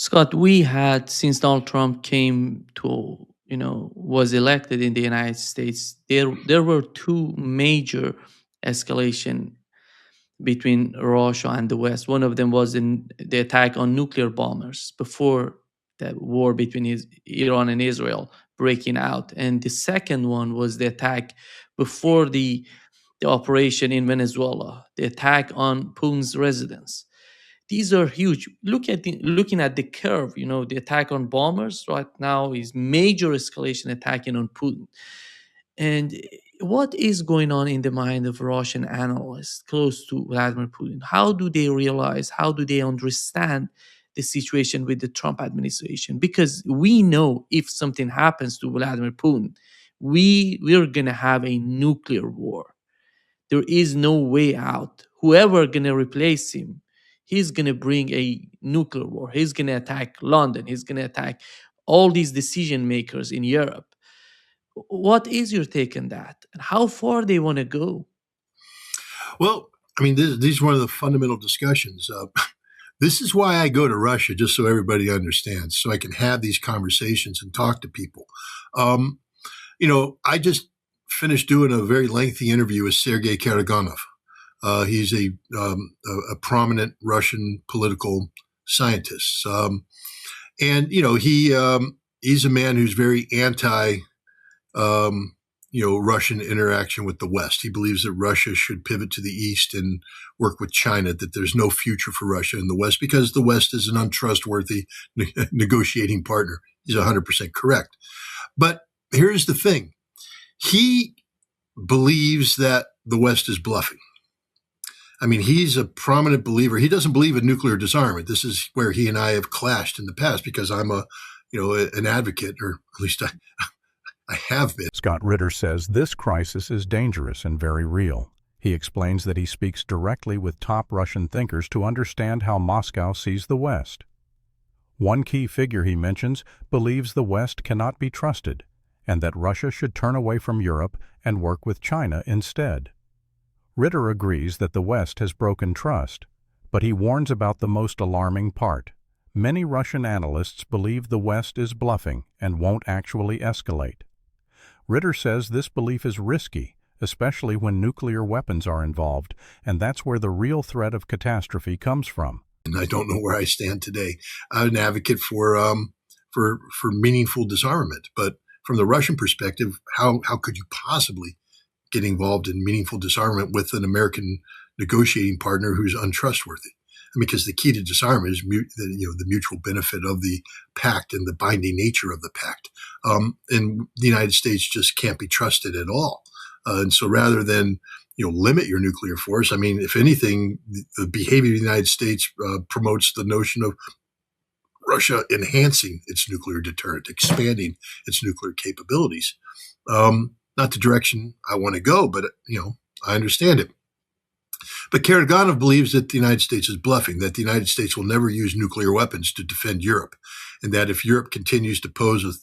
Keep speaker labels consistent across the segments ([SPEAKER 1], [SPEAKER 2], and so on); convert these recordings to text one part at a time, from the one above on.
[SPEAKER 1] Scott, we had since Donald Trump came to, was elected in the United States, there were two major escalation between Russia and the West. One of them was in the attack on nuclear bombers before the war between Iran and Israel breaking out, and the second one was the attack before the operation in Venezuela, the attack on Putin's residence. These are huge. Looking at the curve, the attack on bombers right now is major escalation attacking on Putin. And what is going on in the mind of Russian analysts close to Vladimir Putin? How do they realize, how do they understand the situation with the Trump administration? Because we know if something happens to Vladimir Putin, we're going to have a nuclear war. There is no way out. Whoever going to replace him, he's going to bring a nuclear war. He's going to attack London. He's going to attack all these decision makers in Europe. What is your take on that? And how far they want to go?
[SPEAKER 2] Well, I mean, this is one of the fundamental discussions. This is why I go to Russia, just so everybody understands, so I can have these conversations and talk to people. I just finished doing a very lengthy interview with Sergei Karaganov. He's a prominent Russian political scientist. He's a man who's very anti Russian interaction with the West. He believes that Russia should pivot to the East and work with China, that there's no future for Russia in the West because the West is an untrustworthy negotiating partner. He's 100% correct. But here's the thing. He believes that the West is bluffing. I mean, he's a prominent believer. He doesn't believe in nuclear disarmament. This is where he and I have clashed in the past because I'm an advocate, or at least I have been.
[SPEAKER 3] Scott Ritter says this crisis is dangerous and very real. He explains that he speaks directly with top Russian thinkers to understand how Moscow sees the West. One key figure he mentions believes the West cannot be trusted, and that Russia should turn away from Europe and work with China instead. Ritter agrees that the West has broken trust, but he warns about the most alarming part. Many Russian analysts believe the West is bluffing and won't actually escalate. Ritter says this belief is risky, especially when nuclear weapons are involved, and that's where the real threat of catastrophe comes from.
[SPEAKER 2] And I don't know where I stand today. I'm an advocate for meaningful disarmament, but from the Russian perspective, how could you possibly get involved in meaningful disarmament with an American negotiating partner who's untrustworthy? I mean, because the key to disarmament is the mutual benefit of the pact and the binding nature of the pact. And the United States just can't be trusted at all. And so rather than limit your nuclear force, I mean, if anything, the behavior of the United States promotes the notion of Russia enhancing its nuclear deterrent, expanding its nuclear capabilities. Not the direction I want to go, but I understand it. But Karaganov believes that the United States is bluffing, that the United States will never use nuclear weapons to defend Europe, and that if Europe continues to pose an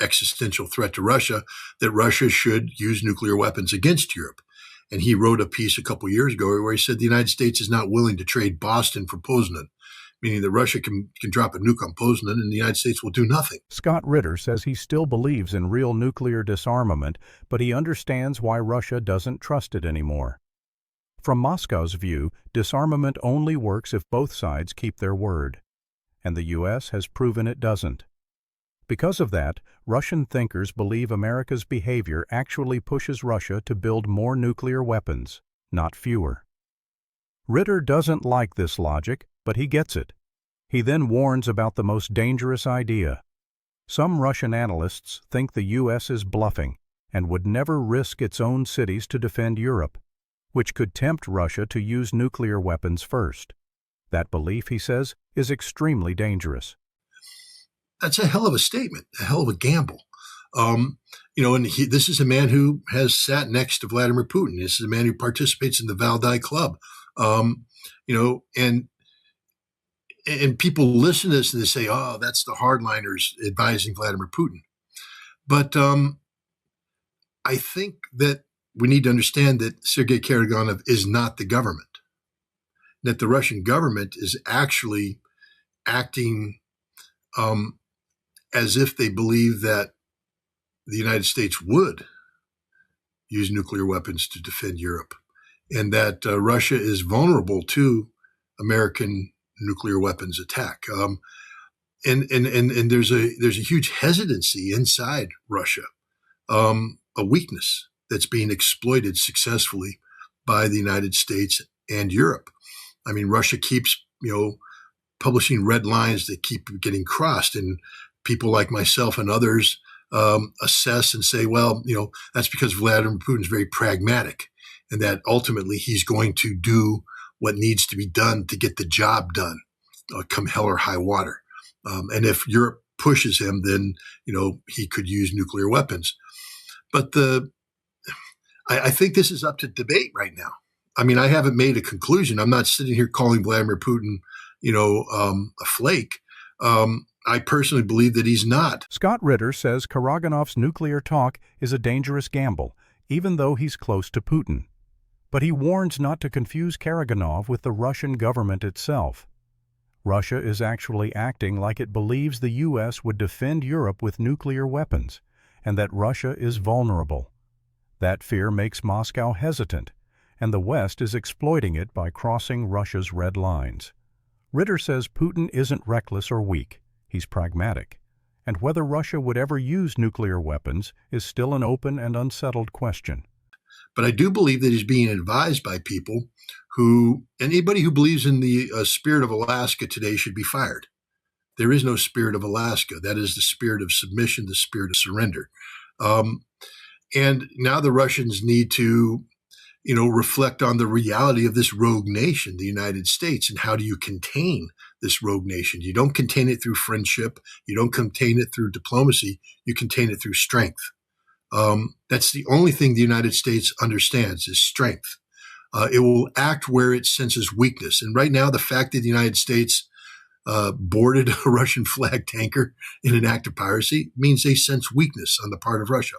[SPEAKER 2] existential threat to Russia, that Russia should use nuclear weapons against Europe. And he wrote a piece a couple of years ago where he said the United States is not willing to trade Boston for Poznan, meaning that Russia can drop a nuke on Poznan and the United States will do nothing.
[SPEAKER 3] Scott Ritter says he still believes in real nuclear disarmament, but he understands why Russia doesn't trust it anymore. From Moscow's view, disarmament only works if both sides keep their word, and the U.S. has proven it doesn't. Because of that, Russian thinkers believe America's behavior actually pushes Russia to build more nuclear weapons, not fewer. Ritter doesn't like this logic, but he gets it. He then warns about the most dangerous idea. Some Russian analysts think the U.S. is bluffing and would never risk its own cities to defend Europe, which could tempt Russia to use nuclear weapons first. That belief, he says, is extremely dangerous.
[SPEAKER 2] That's a hell of a statement, a hell of a gamble. This is a man who has sat next to Vladimir Putin. This is a man who participates in the Valdai Club. And people listen to this and they say, oh, that's the hardliners advising Vladimir Putin. But I think that we need to understand that Sergei Karaganov is not the government, that the Russian government is actually acting um, as if they believe that the United States would use nuclear weapons to defend Europe, and that Russia is vulnerable to American nuclear weapons attack. And there's a huge hesitancy inside Russia, a weakness that's being exploited successfully by the United States and Europe. I mean, Russia keeps, publishing red lines that keep getting crossed, and people like myself and others assess and say, well, that's because Vladimir Putin's very pragmatic, and that ultimately he's going to do what needs to be done to get the job done, come hell or high water. And if Europe pushes him, then he could use nuclear weapons. But I think this is up to debate right now. I mean, I haven't made a conclusion. I'm not sitting here calling Vladimir Putin, a flake. I personally believe that he's not.
[SPEAKER 3] Scott Ritter says Karaganov's nuclear talk is a dangerous gamble, even though he's close to Putin. But he warns not to confuse Karaganov with the Russian government itself. Russia is actually acting like it believes the U.S. would defend Europe with nuclear weapons, and that Russia is vulnerable. That fear makes Moscow hesitant, and the West is exploiting it by crossing Russia's red lines. Ritter says Putin isn't reckless or weak. He's pragmatic, and whether Russia would ever use nuclear weapons is still an open and unsettled question.
[SPEAKER 2] But I do believe that he's being advised by people anybody who believes in the spirit of Alaska today should be fired. There is no spirit of Alaska. That is the spirit of submission, the spirit of surrender. And now the Russians need to, reflect on the reality of this rogue nation, the United States, and how do you contain this rogue nation? You don't contain it through friendship. You don't contain it through diplomacy. You contain it through strength. That's the only thing the United States understands is strength. It will act where it senses weakness. And right now, the fact that the United States boarded a Russian flag tanker in an act of piracy means they sense weakness on the part of Russia.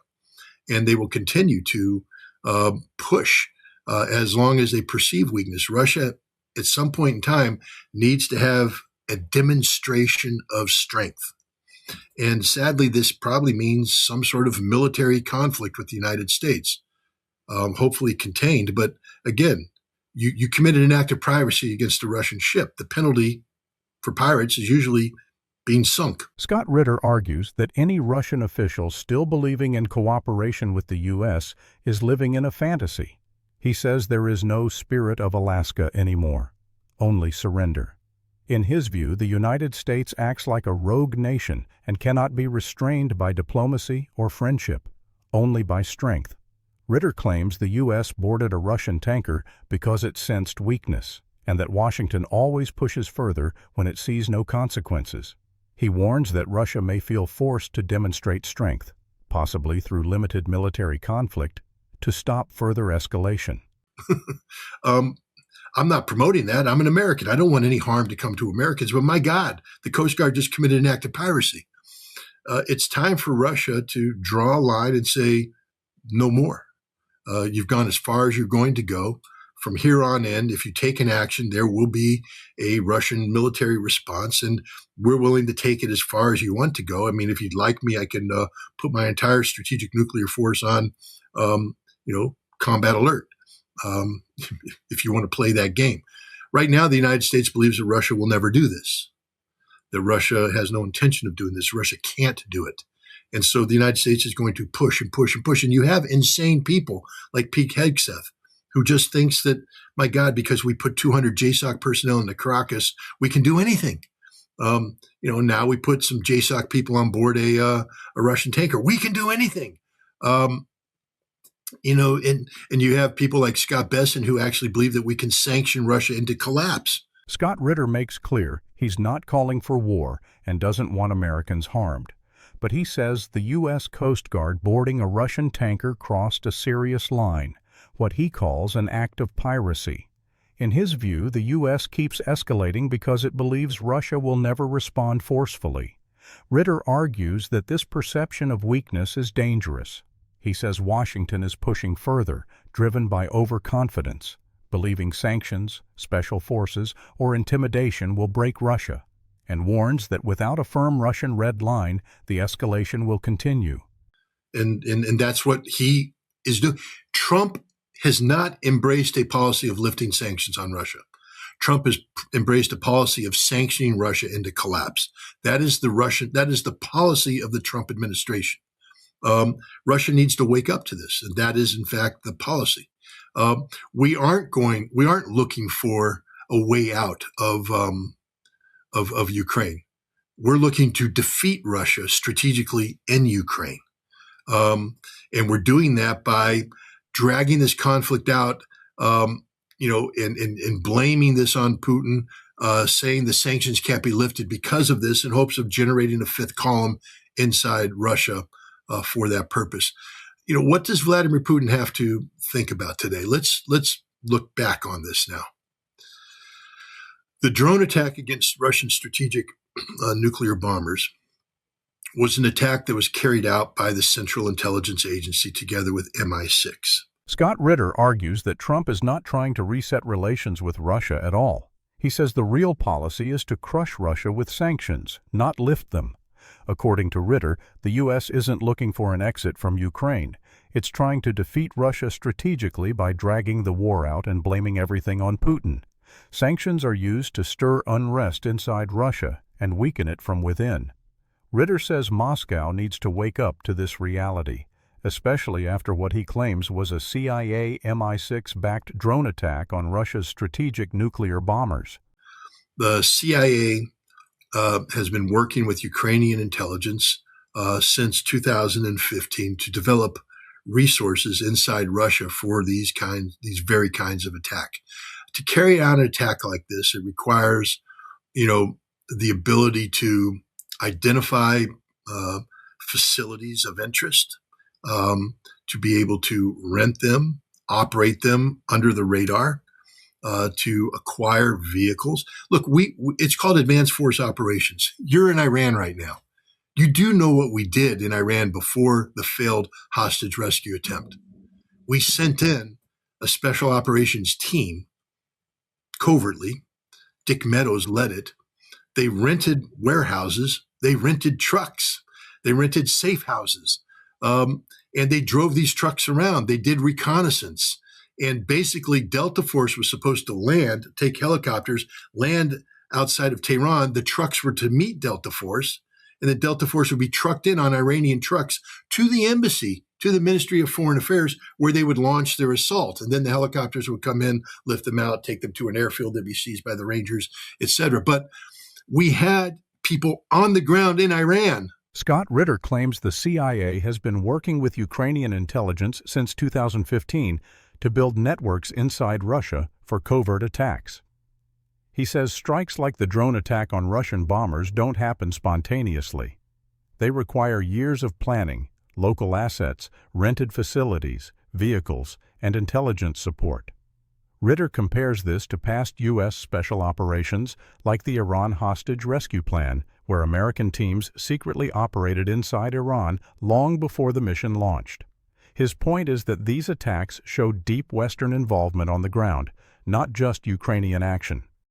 [SPEAKER 2] And they will continue to push as long as they perceive weakness. Russia, at some point in time, needs to have a demonstration of strength. And sadly, this probably means some sort of military conflict with the United States, hopefully contained. But again, you committed an act of piracy against a Russian ship. The penalty for pirates is usually being sunk.
[SPEAKER 3] Scott Ritter argues that any Russian official still believing in cooperation with the U.S. is living in a fantasy. He says there is no spirit of Alaska anymore, only surrender. In his view, the United States acts like a rogue nation and cannot be restrained by diplomacy or friendship, only by strength. Ritter claims the U.S. boarded a Russian tanker because it sensed weakness, and that Washington always pushes further when it sees no consequences. He warns that Russia may feel forced to demonstrate strength, possibly through limited military conflict, to stop further escalation.
[SPEAKER 2] I'm not promoting that. I'm an American. I don't want any harm to come to Americans. But my God, the Coast Guard just committed an act of piracy. It's time for Russia to draw a line and say, no more. You've gone as far as you're going to go. From here on in, if you take an action, there will be a Russian military response, and we're willing to take it as far as you want to go. I mean, if you'd like me, I can put my entire strategic nuclear force on, combat alert, if you want to play that game. Right now, the United States believes that Russia will never do this, that Russia has no intention of doing this. Russia can't do it. And so the United States is going to push and push and push. And you have insane people like Pete Hegseth, who just thinks that, my God, because we put 200 JSOC personnel in the Caracas, we can do anything. Now we put some JSOC people on board a Russian tanker. We can do anything. And you have people like Scott Besson who actually believe that we can sanction Russia into collapse.
[SPEAKER 3] Scott Ritter makes clear he's not calling for war and doesn't want Americans harmed. But he says the U.S. Coast Guard boarding a Russian tanker crossed a serious line, what he calls an act of piracy. In his view, the U.S. keeps escalating because it believes Russia will never respond forcefully. Ritter argues that this perception of weakness is dangerous. He says Washington is pushing further, driven by overconfidence, believing sanctions, special forces, or intimidation will break Russia. and warns that without a firm Russian red line, the escalation will continue.
[SPEAKER 2] And that's what he is doing. Trump has not embraced a policy of lifting sanctions on Russia. Trump has embraced a policy of sanctioning Russia into collapse. That is the policy of the Trump administration. Russia needs to wake up to this, and that is, in fact, the policy. We aren't looking for a way out of Ukraine. We're looking to defeat Russia strategically in Ukraine. And we're doing that by dragging this conflict out, and blaming this on Putin, saying the sanctions can't be lifted because of this in hopes of generating a fifth column inside Russia for that purpose. What does Vladimir Putin have to think about today? Let's look back on this now. The drone attack against Russian strategic nuclear bombers was an attack that was carried out by the Central Intelligence Agency together with MI6.
[SPEAKER 3] Scott Ritter argues that Trump is not trying to reset relations with Russia at all. He says the real policy is to crush Russia with sanctions, not lift them. According to Ritter, the U.S. isn't looking for an exit from Ukraine. It's trying to defeat Russia strategically by dragging the war out and blaming everything on Putin. Sanctions are used to stir unrest inside Russia and weaken it from within. Ritter says Moscow needs to wake up to this reality, especially after what he claims was a CIA MI6-backed drone attack on Russia's strategic nuclear bombers.
[SPEAKER 2] The CIA has been working with Ukrainian intelligence since 2015 to develop resources inside Russia for these very kinds of attack. To carry out an attack like this, it requires, the ability to identify facilities of interest, to be able to rent them, operate them under the radar, to acquire vehicles. Look, it's called advanced force operations. You're in Iran right now. You do know what we did in Iran before the failed hostage rescue attempt. We sent in a special operations team covertly. Dick Meadows led it. They rented warehouses. They rented trucks. They rented safe houses. And they drove these trucks around. They did reconnaissance. And basically, Delta Force was supposed to take helicopters, land outside of Tehran. The trucks were to meet Delta Force, and the Delta Force would be trucked in on Iranian trucks to the embassy, to the Ministry of Foreign Affairs, where they would launch their assault. And then the helicopters would come in, lift them out, take them to an airfield that would be seized by the Rangers, etc. But we had people on the ground in Iran.
[SPEAKER 3] Scott Ritter claims the CIA has been working with Ukrainian intelligence since 2015 to build networks inside Russia for covert attacks. He says strikes like the drone attack on Russian bombers don't happen spontaneously. They require years of planning, local assets, rented facilities, vehicles, and intelligence support. Ritter compares this to past U.S. special operations like the Iran hostage rescue plan, where American teams secretly operated inside Iran long before the mission launched. His point is that these attacks show deep Western involvement on the ground, not just Ukrainian action.